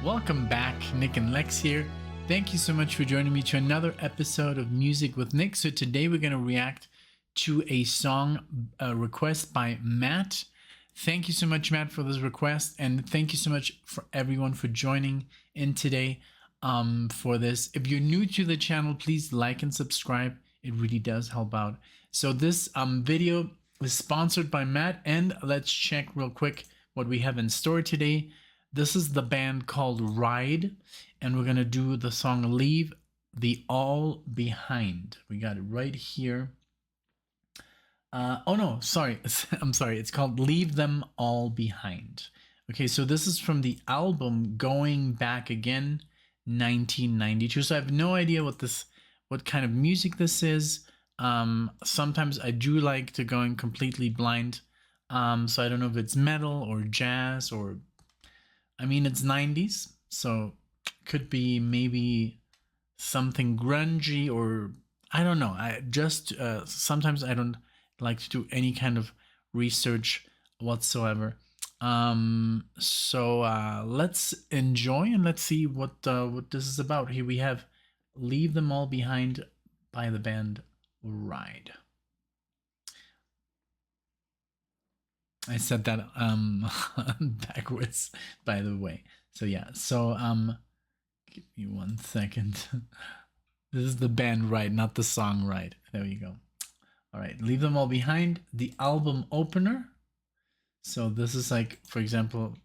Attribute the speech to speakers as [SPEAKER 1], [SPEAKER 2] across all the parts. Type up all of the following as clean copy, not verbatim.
[SPEAKER 1] Welcome back, Nick and Lex here. Thank you so much for joining me to another episode of Music with Nick. So today we're going to react to a song request by Matt. Thank you so much, Matt, for this request, and thank you so much for everyone for joining in today for this. If you're new to the channel, please like and subscribe. It really does help out. So this video is sponsored by Matt, and let's check real quick what we have in store today. This is the band called Ride, and we're gonna do the song Leave the All Behind. We got it right here. Oh no, sorry, I'm sorry. It's called Leave Them All Behind. Okay, so this is from the album Going Back Again, 1992. So I have no idea what kind of music this is. Sometimes I do like to go in completely blind. So I don't know if it's metal or jazz or, I mean, it's 90s, so could be maybe something grungy or I don't know. I just sometimes I don't like to do any kind of research whatsoever. So let's enjoy and let's see what this is about. Here we have Leave Them All Behind by the band Ride. I said that backwards, by the way. So yeah, so give me 1 second. This is the band Ride, not the song Ride. There you go. All right, Leave Them All Behind, the album opener. So this is like, for example,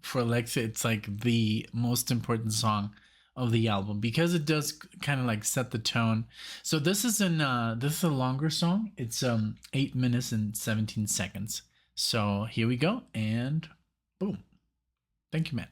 [SPEAKER 1] for Alexa, it's like the most important song of the album because it does kind of like set the tone. So this is a longer song. It's 8 minutes and 17 seconds. So here we go, and boom. Thank you, Matt.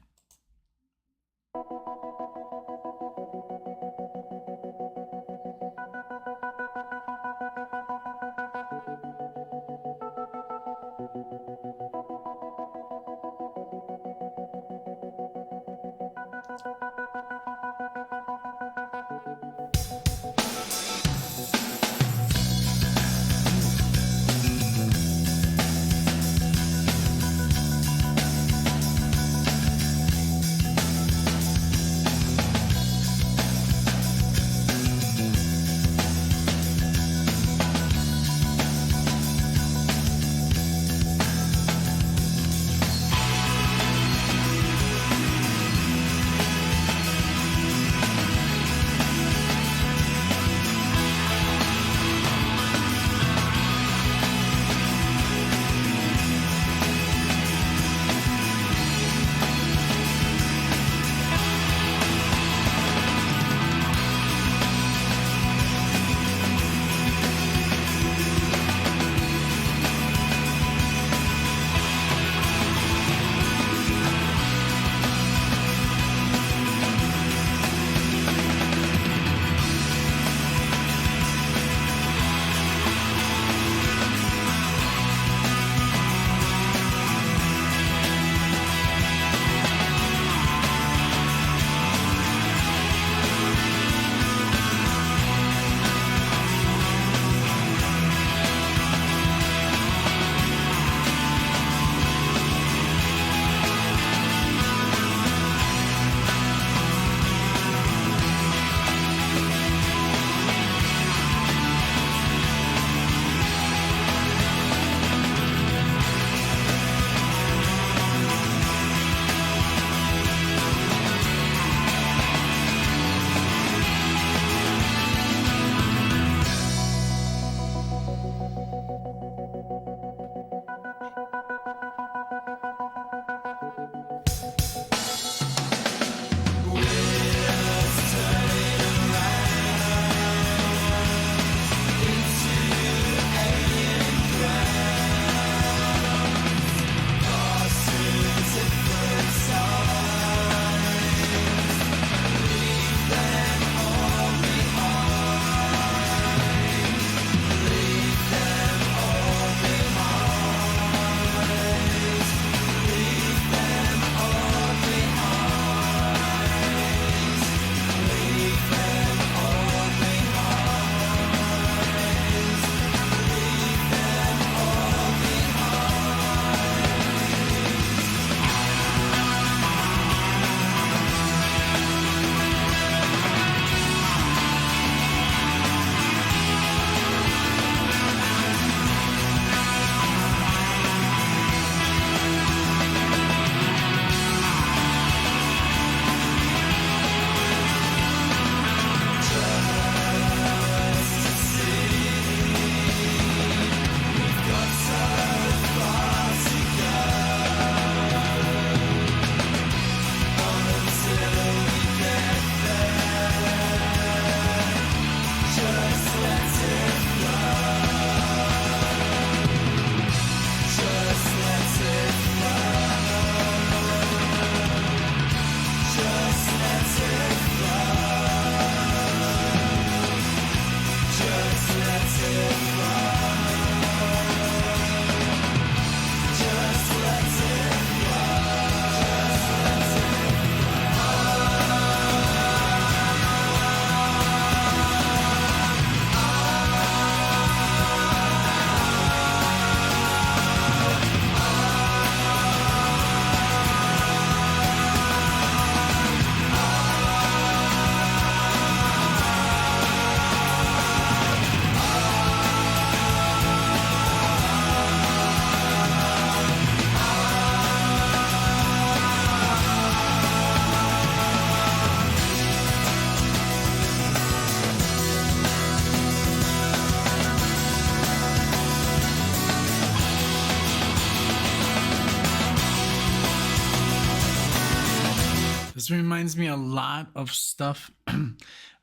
[SPEAKER 1] This reminds me a lot of stuff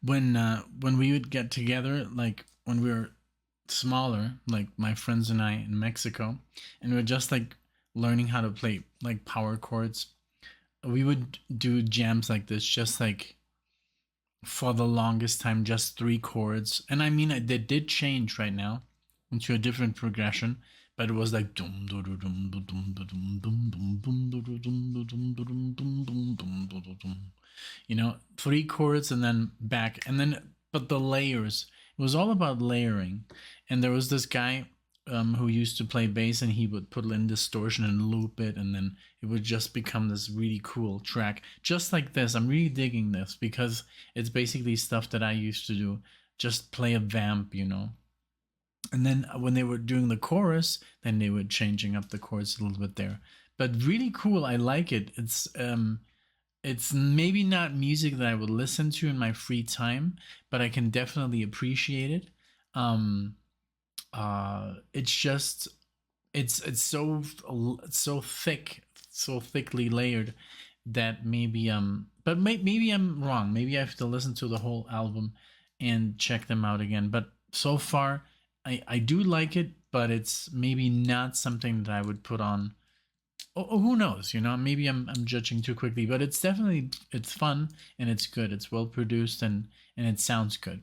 [SPEAKER 1] when we would get together, like when we were smaller, like my friends and I in Mexico, and we were just like learning how to play like power chords. We would do jams like this, just like for the longest time, just three chords. And I mean, they did change right now into a different progression, but it was like you know, three chords and then back, and then but the layers. It was all about layering, and there was this guy who used to play bass, and he would put in distortion and loop it, and then it would just become this really cool track, just like this. I'm really digging this because it's basically stuff that I used to do. Just play a vamp, you know. And then when they were doing the chorus, then they were changing up the chords a little bit there. But really cool. I like it. It's maybe not music that I would listen to in my free time, but I can definitely appreciate it. It's just it's so thick, so thickly layered that maybe but maybe I'm wrong. Maybe I have to listen to the whole album and check them out again. But so far, I do like it, but it's maybe not something that I would put on. Oh, who knows? You know, maybe I'm judging too quickly, but it's definitely it's fun and it's good. It's well produced and it sounds good.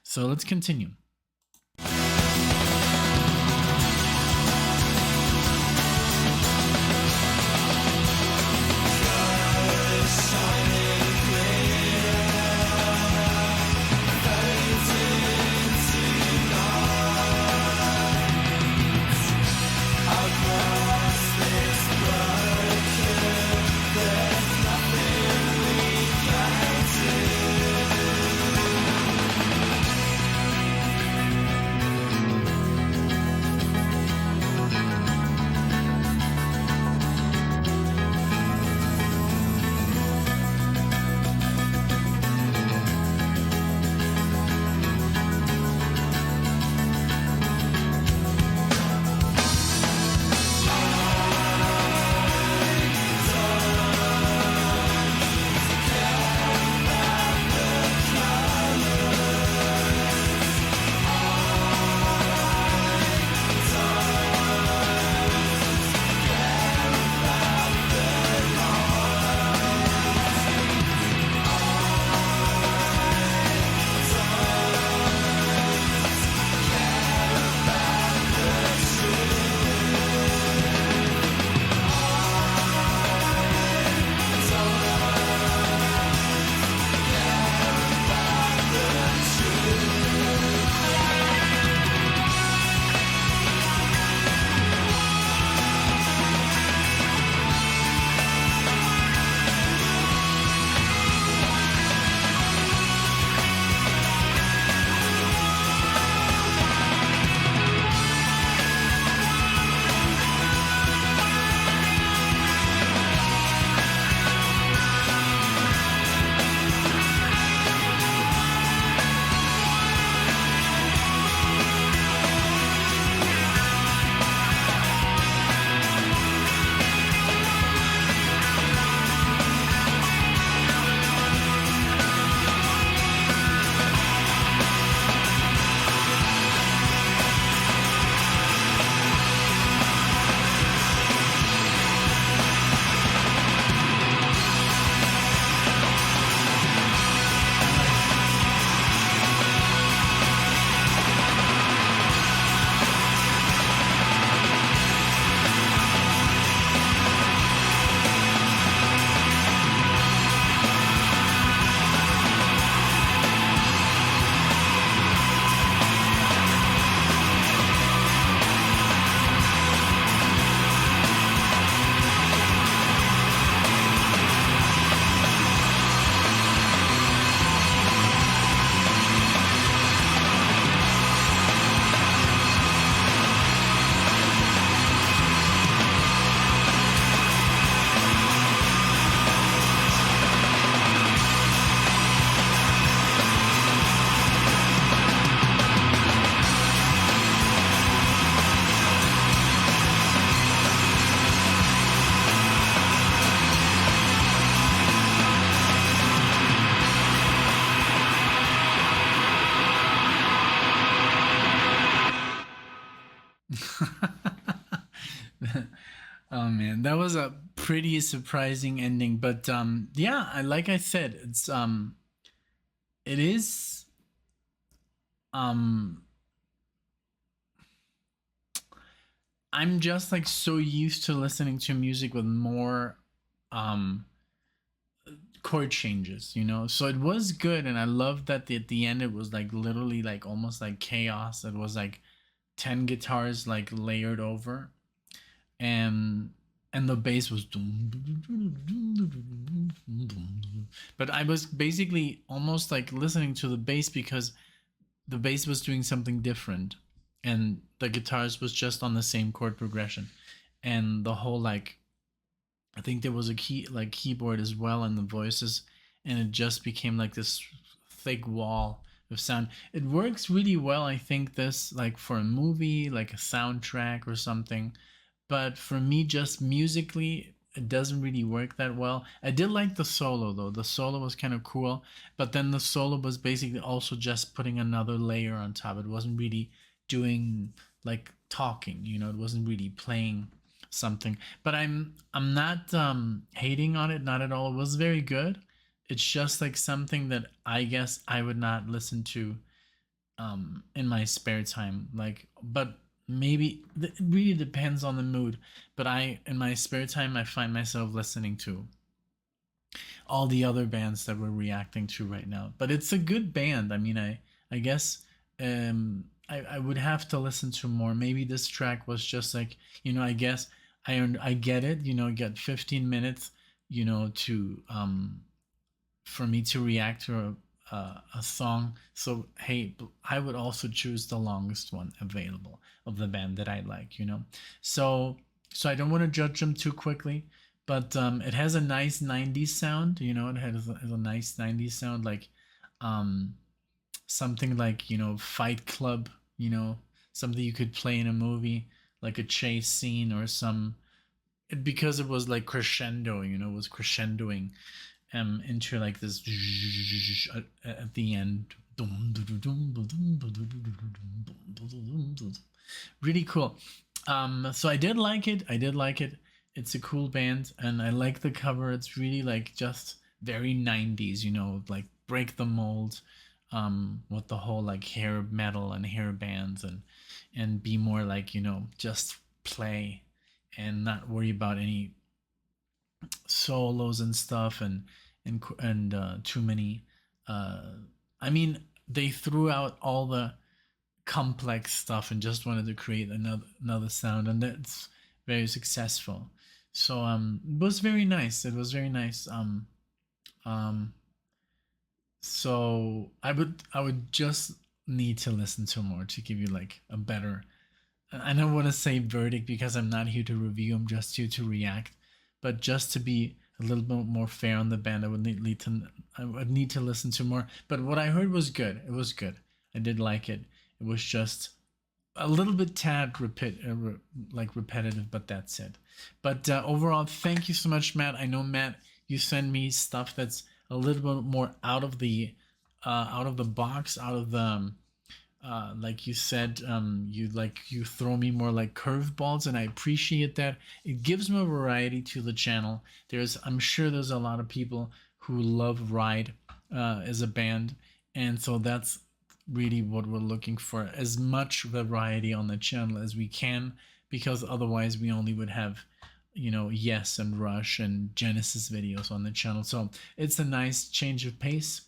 [SPEAKER 1] So let's continue. Oh man, that was a pretty surprising ending, but yeah, like I said, it is um I'm just like so used to listening to music with more um chord changes, you know. So it was good, and I loved that at the end it was like literally like almost like chaos. It was like 10 guitars like layered over, and the bass was but I was basically almost like listening to the bass because the bass was doing something different, and the guitars was just on the same chord progression, and the whole like I think there was a keyboard as well, and the voices, and it just became like this thick wall of sound. It works really well, I think, this like for a movie, like a soundtrack or something. But for me, just musically, it doesn't really work that well. I did like the solo though. The solo was kind of cool, but then the solo was basically also just putting another layer on top. It wasn't really doing like talking, you know, it wasn't really playing something. But I'm not hating on it, not at all. It was very good. It's just like something that I guess I would not listen to in my spare time, like, but maybe it really depends on the mood. But I in my spare time I find myself listening to all the other bands that we're reacting to right now. But it's a good band. I mean, I guess I would have to listen to more. Maybe this track was just like, you know, I guess I get it, you know, get 15 minutes, you know, to for me to react to a song. So hey, I would also choose the longest one available of the band that I like, you know. So I don't want to judge them too quickly, but it has a nice 90s sound, you know. It has a nice 90s sound, like um, something like, you know, Fight Club, you know, something you could play in a movie, like a chase scene or some. Because it was like crescendo, you know, it was crescendoing into like this at the end. Really cool. So I did like it. I did like it. It's a cool band, and I like the cover. It's really like just very 90s, you know, like break the mold, with the whole like hair metal and hair bands, and be more like, you know, just play and not worry about any solos and stuff, and too many uh I mean, they threw out all the complex stuff and just wanted to create another sound, and that's very successful. So it was very nice. It was very nice. Um so I would just need to listen to more to give you like a better, I don't want to say verdict because I'm not here to review. I'm just here to react. But just to be a little bit more fair on the band, I would need to listen to more. But what I heard was good. It was good. I did like it. It was just a little bit like repetitive, but that's it. But overall, thank you so much, Matt. I know, Matt, you send me stuff that's a little bit more out of the box, out of the like you said, you throw me more like curveballs, and I appreciate that. It gives more variety to the channel. I'm sure there's a lot of people who love Ride as a band, and so that's really what we're looking for, as much variety on the channel as we can, because otherwise we only would have, you know, Yes and Rush and Genesis videos on the channel. So it's a nice change of pace.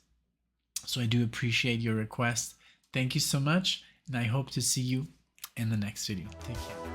[SPEAKER 1] So I do appreciate your request. Thank you so much, and I hope to see you in the next video. Take care.